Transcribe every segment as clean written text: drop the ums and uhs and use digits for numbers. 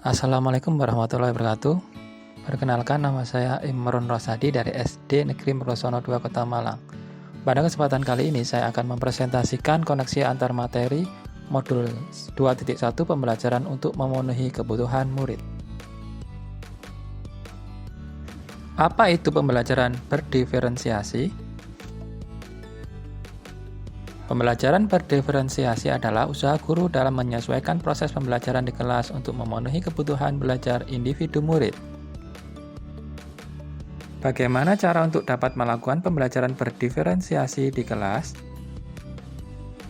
Assalamualaikum warahmatullahi wabarakatuh. Perkenalkan, nama saya Imron Rosadi dari SD Negeri Merlosono 2 Kota Malang. Pada kesempatan kali ini saya akan mempresentasikan koneksi antar materi modul 2.1 pembelajaran untuk memenuhi kebutuhan murid. Apa itu pembelajaran berdiferensiasi? Pembelajaran berdiferensiasi adalah usaha guru dalam menyesuaikan proses pembelajaran di kelas untuk memenuhi kebutuhan belajar individu murid. Bagaimana cara untuk dapat melakukan pembelajaran berdiferensiasi di kelas?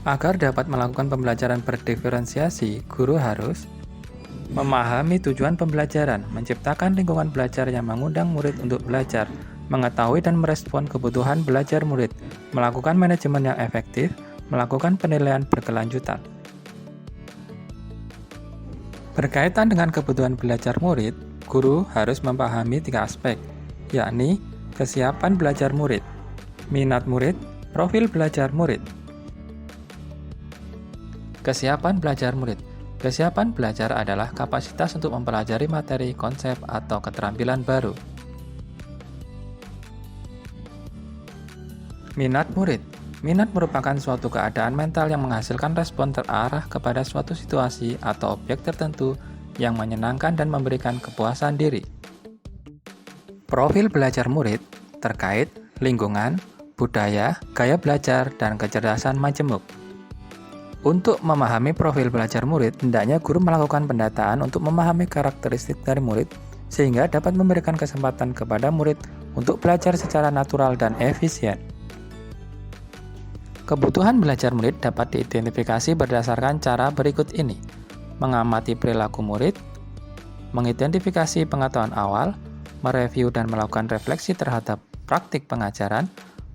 Agar dapat melakukan pembelajaran berdiferensiasi, guru harus memahami tujuan pembelajaran, menciptakan lingkungan belajar yang mengundang murid untuk belajar, mengetahui dan merespon kebutuhan belajar murid, melakukan manajemen yang efektif, melakukan penilaian berkelanjutan. Berkaitan dengan kebutuhan belajar murid, guru harus memahami 3 aspek, yakni kesiapan belajar murid, minat murid, profil belajar murid. Kesiapan belajar murid. Kesiapan belajar adalah kapasitas untuk mempelajari materi, konsep, atau keterampilan baru. Minat murid. Minat merupakan suatu keadaan mental yang menghasilkan respon terarah kepada suatu situasi atau objek tertentu yang menyenangkan dan memberikan kepuasan diri. Profil belajar murid terkait lingkungan, budaya, gaya belajar, dan kecerdasan majemuk. Untuk memahami profil belajar murid, hendaknya guru melakukan pendataan untuk memahami karakteristik dari murid sehingga dapat memberikan kesempatan kepada murid untuk belajar secara natural dan efisien. Kebutuhan belajar murid dapat diidentifikasi berdasarkan cara berikut ini: mengamati perilaku murid, mengidentifikasi pengetahuan awal, mereview dan melakukan refleksi terhadap praktik pengajaran,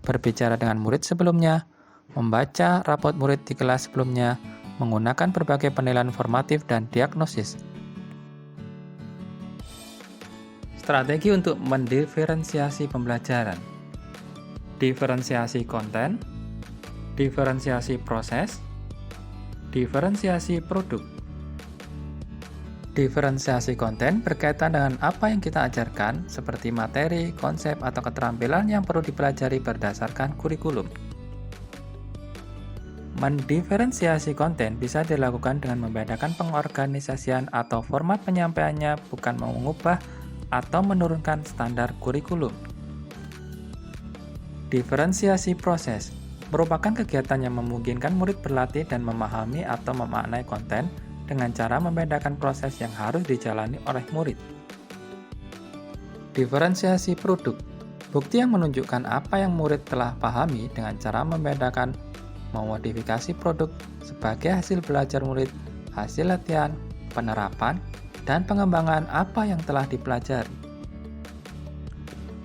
berbicara dengan murid sebelumnya, membaca rapot murid di kelas sebelumnya, menggunakan berbagai penilaian formatif dan diagnosis. Strategi untuk mendiferensiasi pembelajaran: diferensiasi konten, diferensiasi proses, diferensiasi produk. Diferensiasi konten berkaitan dengan apa yang kita ajarkan, seperti materi, konsep, atau keterampilan yang perlu dipelajari berdasarkan kurikulum. Mendiferensiasi konten bisa dilakukan dengan membedakan pengorganisasian atau format penyampaiannya, bukan mengubah atau menurunkan standar kurikulum. Diferensiasi proses merupakan kegiatan yang memungkinkan murid berlatih dan memahami atau memaknai konten dengan cara membedakan proses yang harus dijalani oleh murid. Diferensiasi produk, bukti yang menunjukkan apa yang murid telah pahami dengan cara membedakan memodifikasi produk sebagai hasil belajar murid, hasil latihan, penerapan, dan pengembangan apa yang telah dipelajari.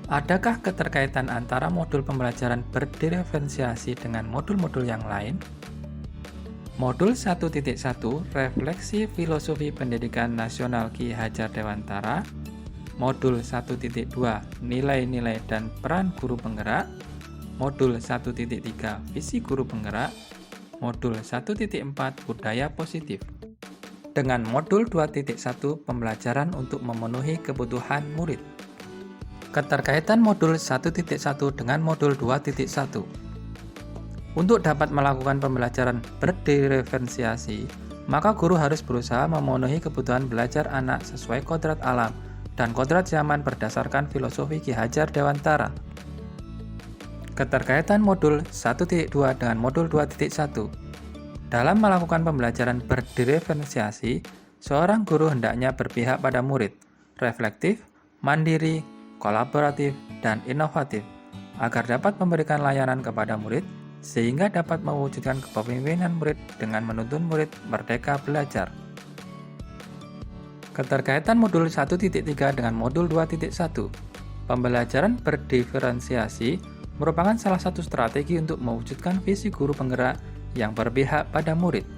Adakah keterkaitan antara modul pembelajaran berdiferensiasi dengan modul-modul yang lain? Modul 1.1 Refleksi Filosofi Pendidikan Nasional Ki Hajar Dewantara, Modul 1.2 Nilai-nilai dan peran guru penggerak, Modul 1.3 Visi guru penggerak, Modul 1.4 Budaya positif. Dengan Modul 2.1 Pembelajaran untuk memenuhi kebutuhan murid. Keterkaitan Modul 1.1 dengan Modul 2.1. Untuk dapat melakukan pembelajaran berdiferensiasi, maka guru harus berusaha memenuhi kebutuhan belajar anak sesuai kodrat alam dan kodrat zaman berdasarkan filosofi Ki Hajar Dewantara. Keterkaitan Modul 1.2 dengan Modul 2.1. Dalam melakukan pembelajaran berdiferensiasi, seorang guru hendaknya berpihak pada murid, reflektif, mandiri, kolaboratif, dan inovatif, agar dapat memberikan layanan kepada murid, sehingga dapat mewujudkan kepemimpinan murid dengan menuntun murid merdeka belajar. Keterkaitan Modul 1.3 dengan Modul 2.1. Pembelajaran berdiferensiasi merupakan salah satu strategi untuk mewujudkan visi guru penggerak yang berpihak pada murid.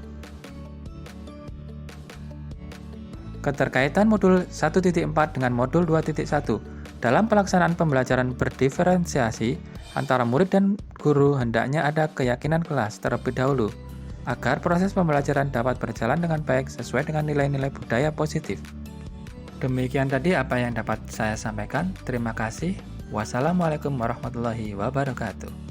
Keterkaitan Modul 1.4 dengan Modul 2.1. Dalam pelaksanaan pembelajaran berdiferensiasi, antara murid dan guru hendaknya ada keyakinan kelas terlebih dahulu, agar proses pembelajaran dapat berjalan dengan baik sesuai dengan nilai-nilai budaya positif. Demikian tadi apa yang dapat saya sampaikan. Terima kasih. Wassalamualaikum warahmatullahi wabarakatuh.